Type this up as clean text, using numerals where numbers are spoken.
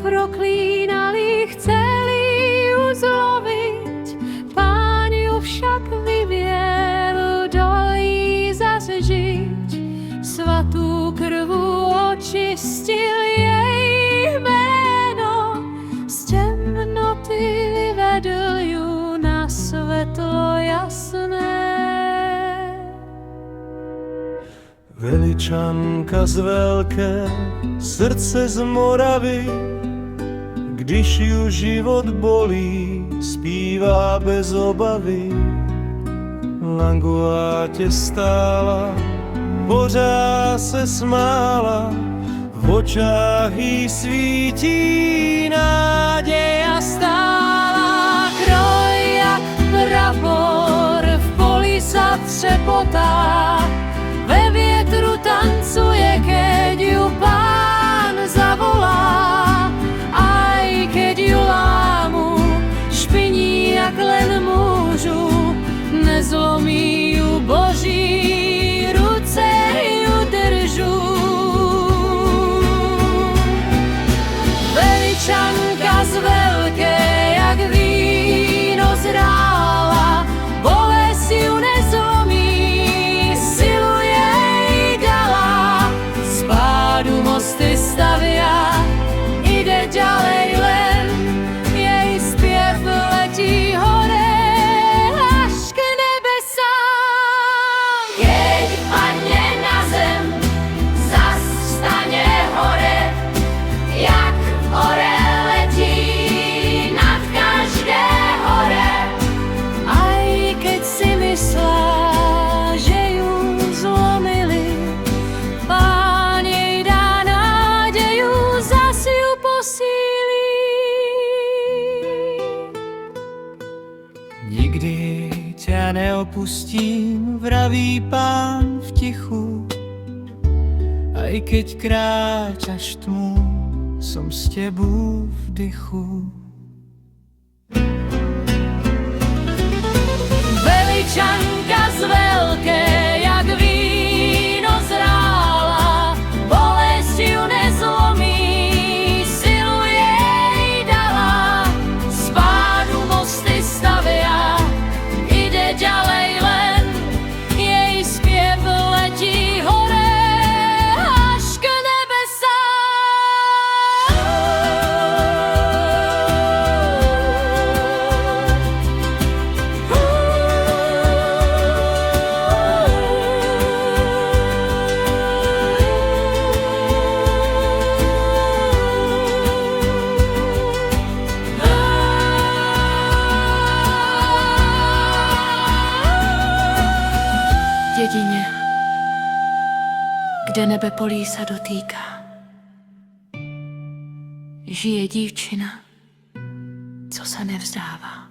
proklínali, chceli ju zloviť. Pán ju však vyviedol do jí zase žiť. Svatú krvu očistil jej jméno, z temnoty vyvedl ju na svetlo jasné. Veličanka z velké, srdce z Moravy, když ju život bolí, zpívá bez obavy. Languátě stála, pořád se smála, v očách jí svítí náděj a stála. Kroj jak prapor v poli sa třepotá, ve větru tancuje, keď ju Pán zavolá. Aj keď ju lámu, špiní jak len môžu, nezlomí ju Boží ruce, ju držú. Veličanka z veľké, jak víno zrála, bolesť ju nezlomí, silu jej dala. Z pádu mosty stavia, ide ďalej len, jej spiev letí hore až k nebesám. Keď padne na zem, zas vstane hore, jak orel letí nad každé hore. Aj keď si myslela, že ju zlomili, Pán jej dá nádeju, zas ju posílí. Nikdy ťa neopustím, vraví Pán v tichu. Aj keď kráčaš tmu, som s tebou v dychu. Veličanka z veľké, jak víno zrála, bolesť ju nezlomí, silu jej dala. Z pádu mosty stavia, ide ďalej len, jej spiev letí hore až k jedině, kde nebe polí sa dotýká, žije dívčina, co se nevzdává.